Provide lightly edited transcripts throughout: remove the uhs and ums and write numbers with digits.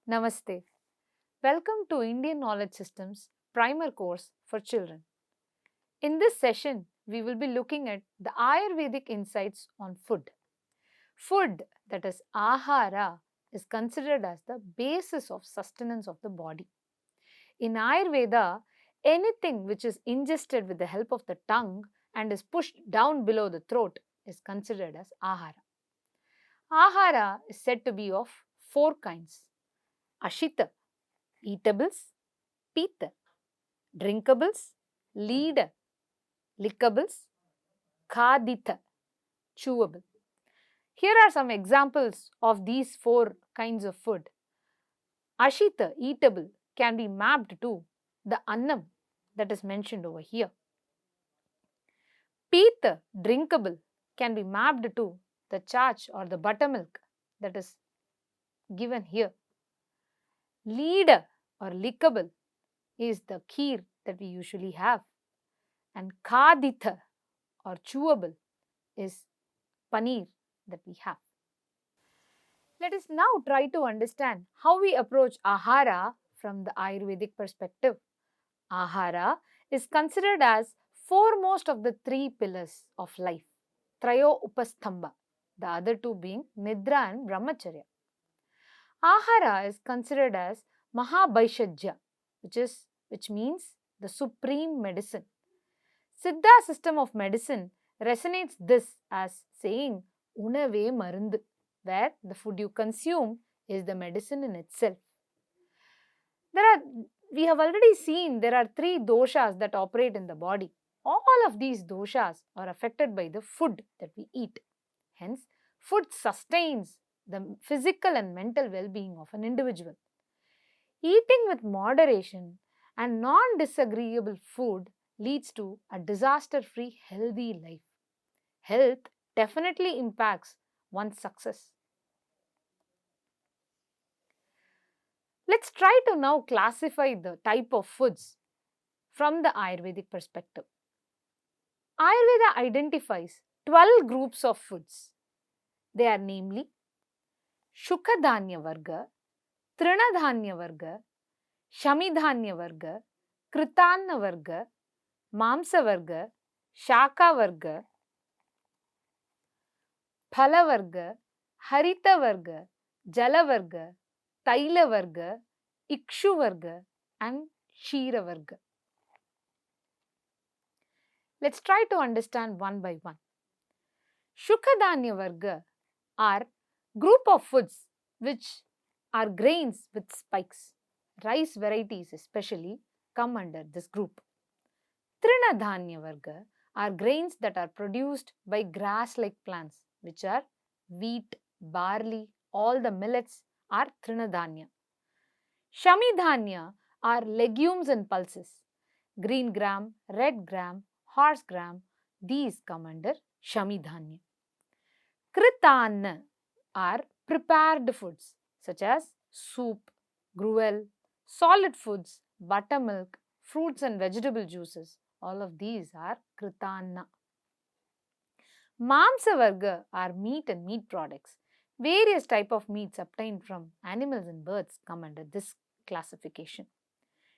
Namaste. Welcome to Indian Knowledge Systems Primer Course for Children. In this session, we will be looking at the Ayurvedic insights on food. Food, that is Ahara, is considered as the basis of sustenance of the body. In Ayurveda, anything which is ingested with the help of the tongue and is pushed down below the throat is considered as Ahara. Ahara is said to be of four kinds: Ashita, eatables; Pita, drinkables; Leda, lickables; Khaditha, chewable. Here are some examples of these four kinds of food. Ashita, eatable, can be mapped to the annam that is mentioned over here. Pita, drinkable, can be mapped to the chach or the buttermilk that is given here. Leda or lickable is the kheer that we usually have, and khaditha or chewable is paneer that we have. Let us now try to understand how we approach Ahara from the Ayurvedic perspective. Ahara is considered as foremost of the three pillars of life, Trayo Upastambha, the other two being Nidra and Brahmacharya. Ahara is considered as Mahabhaishajya, which means the supreme medicine. Siddha system of medicine resonates this as saying Unave Marundu, where the food you consume is the medicine in itself. We have already seen there are three doshas that operate in the body. All of these doshas are affected by the food that we eat. Hence, food sustains the physical and mental well-being of an individual. Eating with moderation and non-disagreeable food leads to a disaster-free, healthy life. Health definitely impacts one's success. Let's try to now classify the type of foods from the Ayurvedic perspective. Ayurveda identifies 12 groups of foods. They are namely Shukadhanya Varga, Trinadhanya Varga, Shamidhanya Varga, Kritanna Varga, Mamsa Varga, Shaka Varga, Phala Varga, Harita Varga, Jala Varga, Taila Varga, Ikshu Varga and Shira Varga. Let's try to understand one by one. Shukadhanya Varga are group of foods which are grains with spikes. Rice varieties especially come under this group. Trinadhanya Varga are grains that are produced by grass-like plants, which are wheat, barley, all the millets are Trinadhanya. Shamidhanya are legumes and pulses. Green gram, red gram, horse gram, these come under Shamidhanya. Kritanna are prepared foods such as soup, gruel, solid foods, buttermilk, fruits and vegetable juices. All of these are Kritanna. Mamsa Varga are meat and meat products. Various type of meats obtained from animals and birds come under this classification.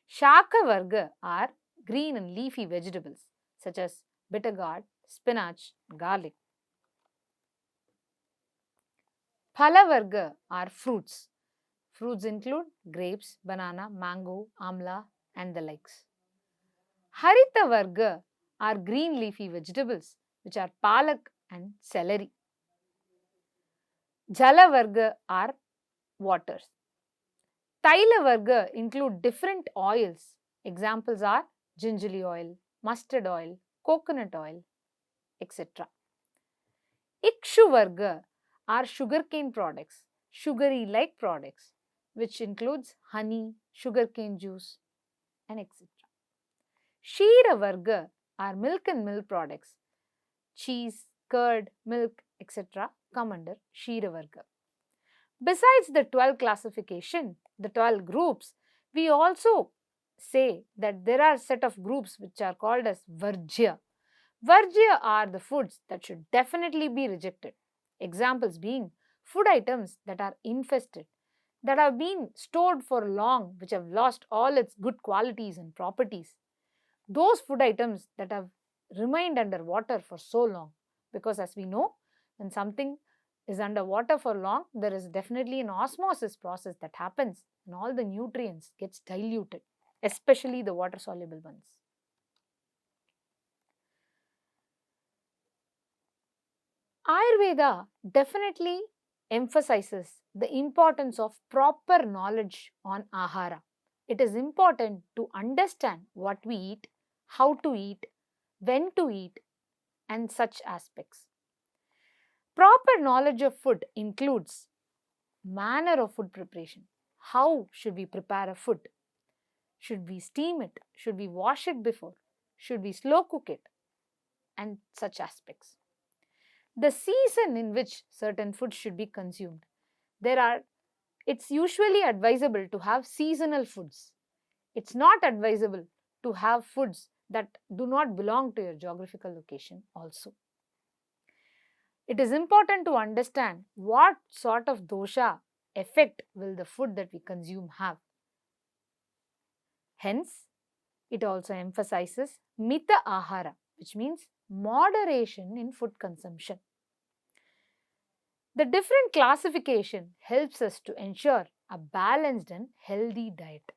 Shaka Varga are green and leafy vegetables such as bitter gourd, spinach, garlic. Phala Varga are fruits. Fruits include grapes, banana, mango, amla and the likes. Harita Varga are green leafy vegetables which are palak and celery. Jala Varga are waters. Taila Varga include different oils. Examples are gingerly oil, mustard oil, coconut oil, etc. Ikshu Varga are sugarcane products, sugary-like products, which includes honey, sugarcane juice, and etc. Shira Varga are milk and milk products, cheese, curd, milk, etc. come under Shira Varga. Besides the 12 classification, the 12 groups, we also say that there are set of groups which are called as Varjya. Varjya are the foods that should definitely be rejected. Examples being food items that are infested. that have been stored for long, which have lost all its good qualities and properties. Those food items that have remained under water for so long. Because as we know, when something is under water for long, there is definitely an osmosis process that happens and all the nutrients gets diluted, especially the water soluble ones. Ayurveda definitely emphasizes the importance of proper knowledge on Ahara. It is important to understand what we eat, how to eat, when to eat, and such aspects. Proper knowledge of food includes manner of food preparation. How should we prepare a food? Should we steam it? Should we wash it before? Should we slow cook it? And such aspects. The season in which certain foods should be consumed. It's usually advisable to have seasonal foods. It's not advisable to have foods that do not belong to your geographical location also. It is important to understand what sort of dosha effect will the food that we consume have. Hence, it also emphasizes mita ahara, which means moderation in food consumption. The different classification helps us to ensure a balanced and healthy diet.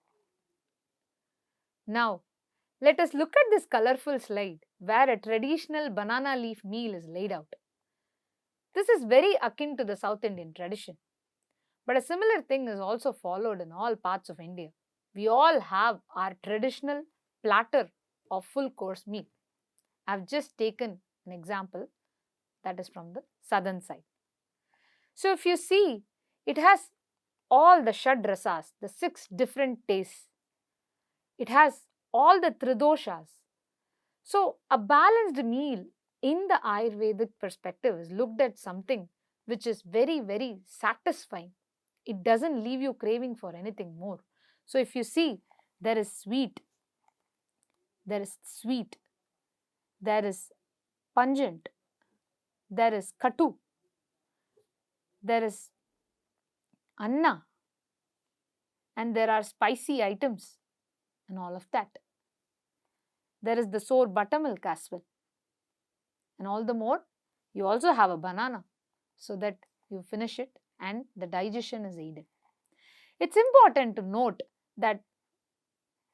Now, let us look at this colorful slide where a traditional banana leaf meal is laid out. This is very akin to the South Indian tradition. But a similar thing is also followed in all parts of India. We all have our traditional platter of full course meal. I have just taken an example that is from the southern side. So if you see, it has all the Shad Rasas, the 6 different tastes. It has all the Tridoshas. So a balanced meal in the Ayurvedic perspective is looked at something which is very, very satisfying. It doesn't leave you craving for anything more. So if you see, there is sweet, there is pungent, there is katu, there is anna, and there are spicy items and all of that. There is the sour buttermilk as well. And all the more, you also have a banana so that you finish it and the digestion is aided. It's important to note that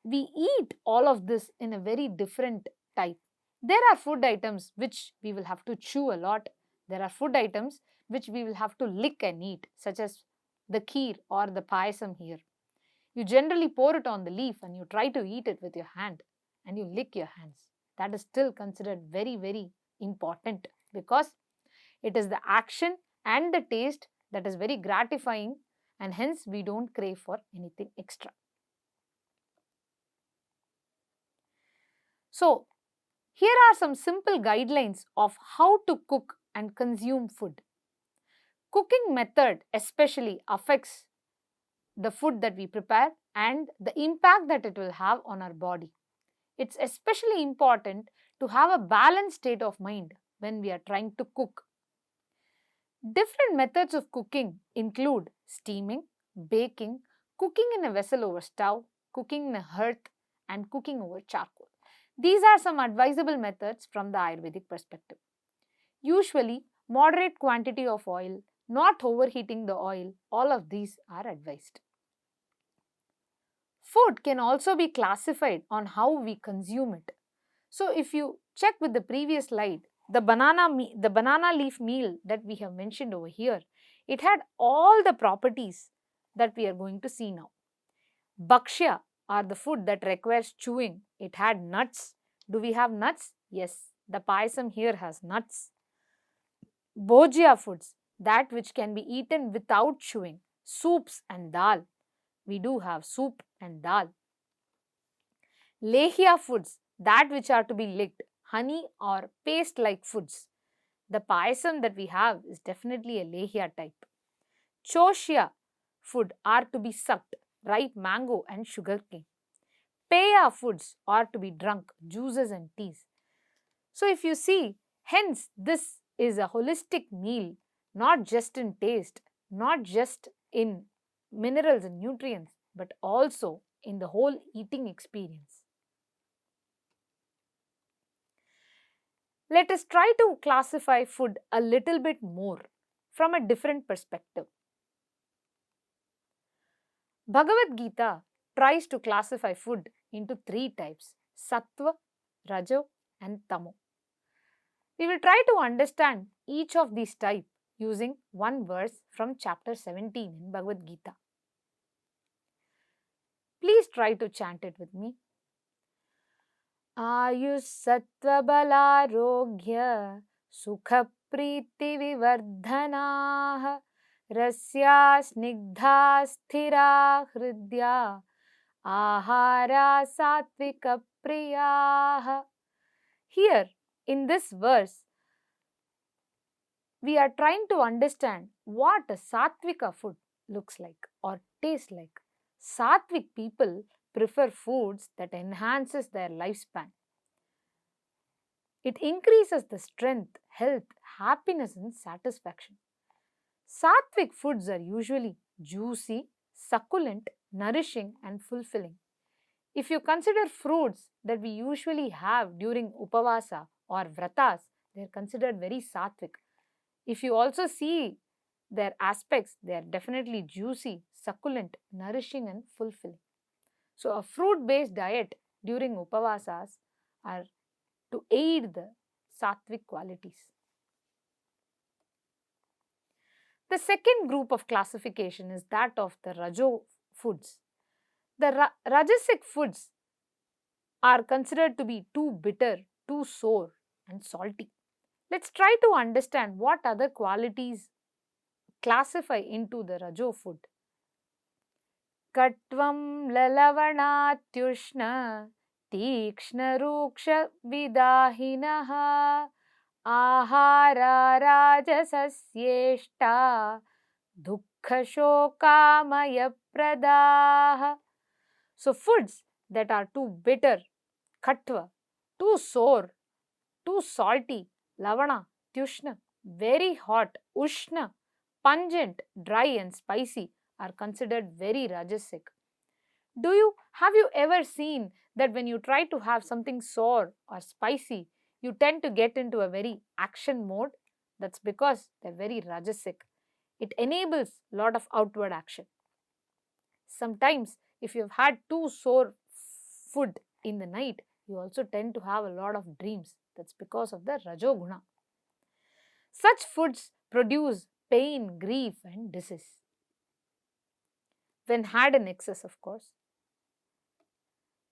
we eat all of this in a very different type. There are food items which we will have to chew a lot. There are food items which we will have to lick and eat, such as the kheer or the payasam here. You generally pour it on the leaf and you try to eat it with your hand and you lick your hands. That is still considered very, very important because it is the action and the taste that is very gratifying and hence we don't crave for anything extra. So, here are some simple guidelines of how to cook and consume food. Cooking method especially affects the food that we prepare and the impact that it will have on our body. It's especially important to have a balanced state of mind when we are trying to cook. Different methods of cooking include steaming, baking, cooking in a vessel over stove, cooking in a hearth, and cooking over charcoal. These are some advisable methods from the Ayurvedic perspective. Usually, moderate quantity of oil, not overheating the oil, all of these are advised. Food can also be classified on how we consume it. So, if you check with the previous slide, the banana leaf meal that we have mentioned over here, it had all the properties that we are going to see now. Bhakshya are the food that requires chewing. It had nuts. Do we have nuts? Yes, the payasam here has nuts. Bhojya foods, that which can be eaten without chewing. Soups and dal. We do have soup and dal. Lehya foods, that which are to be licked. Honey or paste-like foods. The payasam that we have is definitely a lehya type. Choshya food are to be sucked. Ripe mango and sugarcane. Peya foods are to be drunk, juices and teas. So if you see, hence this is a holistic meal, not just in taste, not just in minerals and nutrients, but also in the whole eating experience. Let us try to classify food a little bit more from a different perspective. Bhagavad Gita tries to classify food into three types: sattva, rajo, and tamo. We will try to understand each of these types using one verse from chapter 17 in Bhagavad Gita. Please try to chant it with me. Ayush sattva balarogya sukha priti vivardhanah rasya snigdha sthira hridya ahara satvika priyah. Here in this verse, we are trying to understand what a sattvika food looks like or tastes like. Sattvic people prefer foods that enhances their lifespan. It increases the strength, health, happiness and satisfaction. Sattvic foods are usually juicy, succulent, nourishing and fulfilling. If you consider fruits that we usually have during upavasa or vratas, they are considered very sattvic. If you also see their aspects, they are definitely juicy, succulent, nourishing and fulfilling. So a fruit-based diet during upavasas are to aid the sattvic qualities. The second group of classification is that of the rajo foods. The rajasic foods are considered to be too bitter, too sour and salty. Let's try to understand what other qualities classify into the rajo food. Katvam lalavanatyushna tikshna ruksha vidahinaha ahara rajasasyeshta dukkha shokamaya pradaha. So foods that are too bitter, katva, too sour, too salty, lavana, tyushna, very hot, ushna, pungent, dry and spicy are considered very rajasic. Have you ever seen that when you try to have something sour or spicy, you tend to get into a very action mode? That's because they're very rajasic. It enables a lot of outward action. Sometimes if you've had too sour food in the night, you also tend to have a lot of dreams. That's because of the rajoguna. Such foods produce pain, grief and disease when had in excess, of course.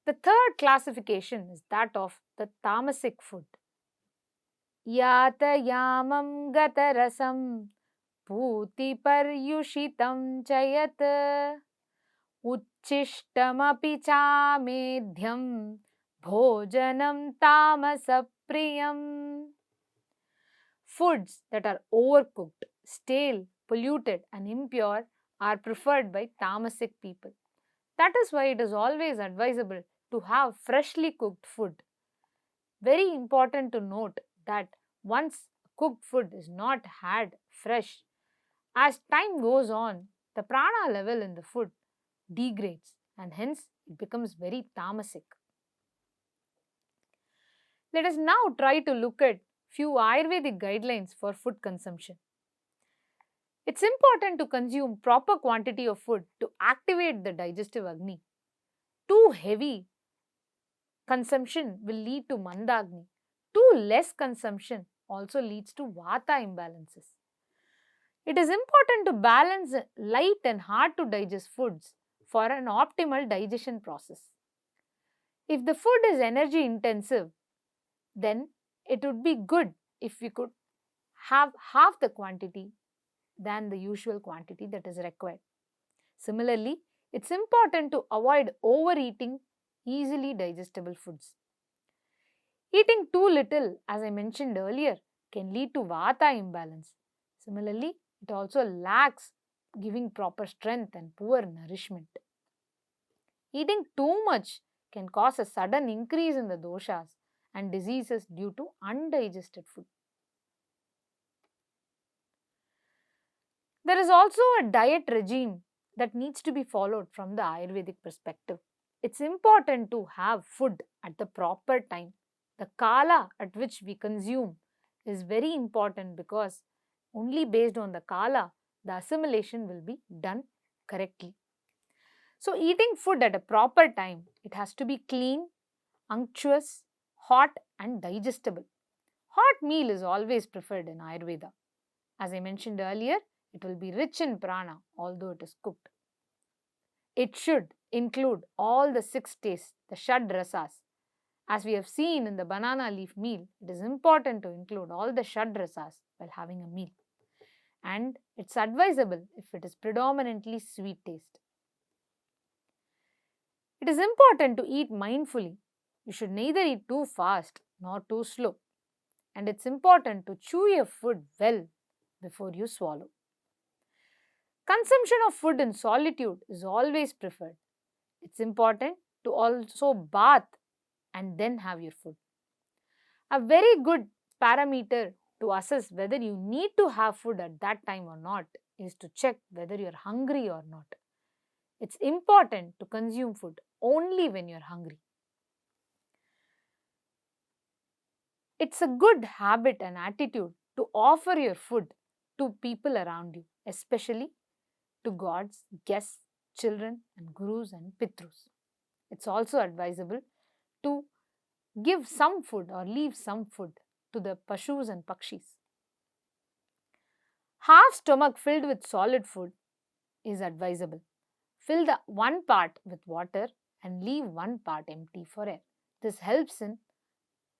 The third classification is that of the tamasic food. Yata yamam gatarasam puti paryushitam chayat uchishtamapi chamedhyam bhojanam tamasapriyam. Foods that are overcooked, stale, polluted and impure are preferred by tamasic people. That is why it is always advisable to have freshly cooked food. Very important to note that once cooked food is not had fresh, as time goes on, the prana level in the food degrades and hence it becomes very tamasic. Let us now try to look at few Ayurvedic guidelines for food consumption. It's important to consume proper quantity of food to activate the digestive Agni. Too heavy consumption will lead to Mandagni. Too less consumption also leads to Vata imbalances. It is important to balance light and hard to digest foods for an optimal digestion process. If the food is energy intensive, then it would be good if we could have half the quantity than the usual quantity that is required. Similarly, it's important to avoid overeating easily digestible foods. Eating too little, as I mentioned earlier, can lead to Vata imbalance. Similarly, it also lacks giving proper strength and poor nourishment. Eating too much can cause a sudden increase in the doshas and diseases due to undigested food. There is also a diet regime that needs to be followed from the Ayurvedic perspective. It's important to have food at the proper time. The kala at which we consume is very important because only based on the kala, the assimilation will be done correctly. So, eating food at a proper time, it has to be clean, unctuous, hot, and digestible. Hot meal is always preferred in Ayurveda. As I mentioned earlier, it will be rich in prana although it is cooked. It should include all the six tastes, the Shad Rasas. As we have seen in the banana leaf meal, it is important to include all the Shad Rasas while having a meal. And it's advisable if it is predominantly sweet taste. It is important to eat mindfully. You should neither eat too fast nor too slow. And it's important to chew your food well before you swallow. Consumption of food in solitude is always preferred. It's important to also bath and then have your food. A very good parameter to assess whether you need to have food at that time or not is to check whether you're hungry or not. It's important to consume food only when you're hungry. It's a good habit and attitude to offer your food to people around you, especially to gods, guests, children, and gurus and pitrus. It's also advisable to give some food or leave some food to the pashus and pakshis. Half stomach filled with solid food is advisable. Fill the one part with water and leave one part empty for air. This helps in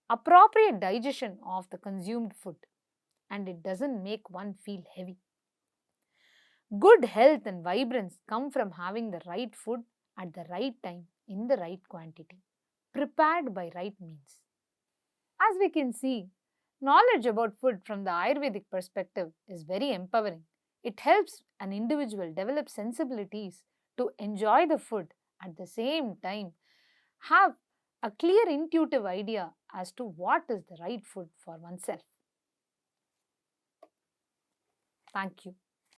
appropriate digestion of the consumed food and it doesn't make one feel heavy. Good health and vibrance come from having the right food at the right time in the right quantity, prepared by right means. As we can see, knowledge about food from the Ayurvedic perspective is very empowering. It helps an individual develop sensibilities to enjoy the food at the same time, have a clear intuitive idea as to what is the right food for oneself. Thank you.